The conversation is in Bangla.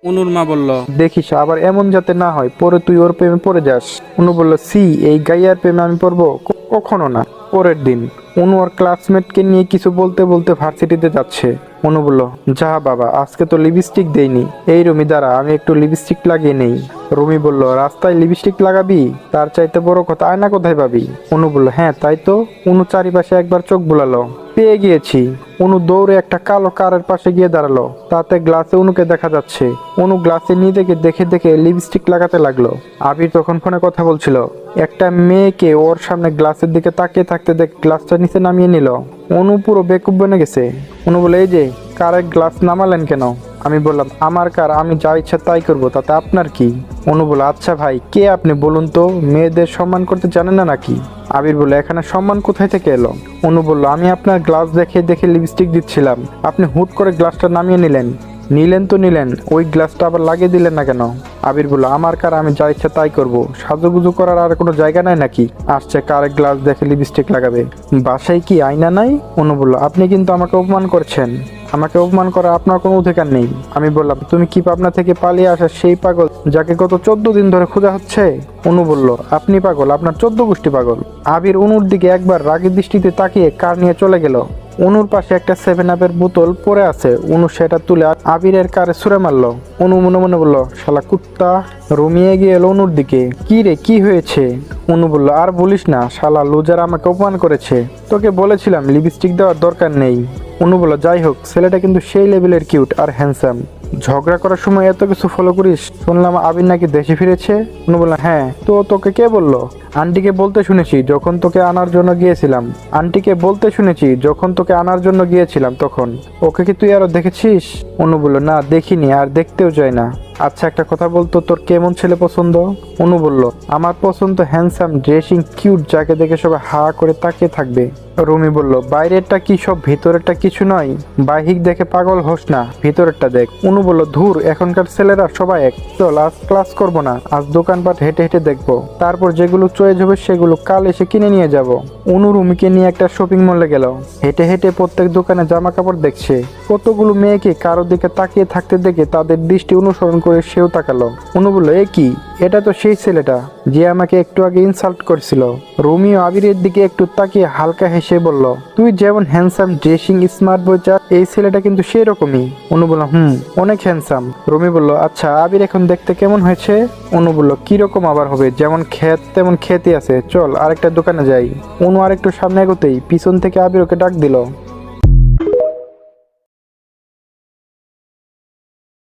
অনুর মা বলল, দেখিস আবার এমন যাতে না হয় পরে তুই ওর প্রেমে পড়ে যাস। অনু বলল, সি, এই গাইয়ার প্রেমে আমি পড়বো? কখনো না। পরের দিন অনু ওর ক্লাসমেটকে নিয়ে কিছু বলতে বলতে ভার্সিটিতে যাচ্ছে। অনু বলল, যা বাবা, আজকে তো লিপস্টিক দেইনি। এই রুমি, দাঁড়া আমি একটু লিপস্টিক লাগিয়ে নেই। রুমি বলল, রাস্তায় লিপস্টিক লাগাবি? তার চাইতে বড় কথা, আয়না কোথায় পাবি? অনু বলল, হ্যাঁ তাই তো। অনু চারিপাশে একবার চোখ বুলালো, পেয়ে গিয়েছি। অনু দৌড়ে একটা কালো কারের পাশে গিয়ে দাঁড়ালো, তাতে গ্লাসে অনুকে দেখা যাচ্ছে। অনু গ্লাসে নিজেকে দেখে দেখে লিপস্টিক লাগাতে লাগলো। আবির তখন ফোনে কথা বলছিল। একটা মেয়েকে ওর সামনে গ্লাসের দিকে তাকিয়ে থাকতে দেখে গ্লাসটা নিচে নামিয়ে নিল। অনু পুরো বেকুব বনে গেছে। অনু বলে, এই যে কারের গ্লাস নামালেন কেন? আমি বললাম, আমার কার, আমি যা ইচ্ছা তাই করবো, তাতে আপনার কি? অনু বলে, আচ্ছা ভাই, কে আপনি বলুন তো? মেয়েদের সম্মান করতে জানেন না নাকি? আবির বলে, এখানে সম্মান কোথায় থেকে এলো? অনু বলল, আমি আপনার গ্লাস দেখে দেখে লিপস্টিক দিচ্ছিলাম, আপনি হুট করে গ্লাসটা নামিয়ে নিলেন। নিলেন তো নিলেন, ওই গ্লাসটা আবার লাগিয়ে দিলেন না কেন? আবির বলল, আমার কার, আমি যা ইচ্ছা তাই করবো, সাজুগুজু করার আর কোনো জায়গা নাই নাকি? আসছে কারের গ্লাস দেখে লিপস্টিক লাগাবে, বাসায় কি আয়না নাই? অনু বলল, আপনি কিন্তু আমাকে অপমান করছেন, আমাকে অপমান করা আপনার কোনো অধিকার নেই। আমি বললাম, তুমি কি পাবনা থেকে পালিয়ে আসা সেই পাগল যাকে গত 14 দিন ধরে খোঁজা হচ্ছে? অনু বলল, আপনি পাগল, আপনার 14 গোষ্ঠী পাগল। আবির অনুর দিকে একবার রাগী দৃষ্টিতে তাকিয়ে কার নিয়ে চলে গেল। অনুর পাশে একটা 7 আপের বোতল পড়ে আছে। অনু সেটা তুলে আবিরের কারে ছুঁড়ে মারলো। অনু মনে মনে বলল, শালা কুত্তা। রুমি এগিয়ে এলো অনুর দিকে। কি রে, কি হয়েছে? অনু বলল, আর বলিস না, শালা লুজার আমাকে অপমান করেছে। তোকে বলেছিলাম লিপস্টিক দেওয়ার দরকার নেই। অনু বলল, যাই হোক, ছেলেটা কিন্তু সেই লেভেলের কিউট আর হ্যান্ডসাম। ঝগড়া করার সময় এত কিছু ফলো করিস? শুনলাম আবির নাকি দেশে ফিরেছে। অনু বলল, হ্যাঁ। তো তোকে কে বললো? আন্টিকে বলতে শুনেছি যখন তোকে আনার জন্য গিয়েছিলাম। আন্টিকে বলতে শুনেছি যখন তোকে আনার জন্য গিয়েছিলাম তখন। ওকে কি তুই আরো দেখেছিস? অনু বলল, না দেখিনি, আর দেখতেও চাই না। আচ্ছা একটা কথা বলতো, তোর কেমন ছেলে পছন্দ? অনু বলল, আমার পছন্দ হ্যান্ডসাম, ড্রেসিং, কিউট, যাকে দেখে সবাই হা করে তাকিয়ে থাকবে। রুমি বলল, বাইরেরটা কি সব, ভিতরেরটা কিছু নয়? বাহিক দেখে পাগল হোস না, ভিতরেরটা দেখ। অনু বলল, ধুর, এখনকার ছেলেরা সবাই এক। চল আজ ক্লাস করব না, আজ দোকানপাট হেঁটে হেঁটে দেখবো, তারপর যেগুলো চয়েস হবে সেগুলো কাল এসে কিনে নিয়ে যাব। অনু রুমিকে নিয়ে একটা শপিং মলে গেল। হেঁটে হেঁটে প্রত্যেক দোকানে জামা কাপড় দেখছে। কতগুলো মেয়েকে কারোর দিকে তাকিয়ে থাকতে দেখে তাদের দৃষ্টি অনুসরণ করে সেও তাকালো। অনু বলল, এ কি, এটা তো সেই ছেলেটা যে আমাকে একটু আগে ইনসাল্ট করেছিল। রোমিও আবিরের দিকে একটু তাকিয়ে হালকা হেসে বলল, তুই যেমন হ্যান্ডসাম, ড্রেসিং, স্মার্ট বয়, এই ছেলেটা কিন্তু সেই রকমই। অনু বলল, অনেক হ্যান্ডসাম। রুমি বলল, আচ্ছা আবির এখন দেখতে কেমন হয়েছে? অনু বলল, কিরকম আবার হবে, যেমন ক্ষেত তেমন ক্ষেতই আছে, চল আরেকটা দোকানে যাই। অনু আরেকটু সামনে এগোতেই পিছন থেকে আবির ওকে ডাক দিল।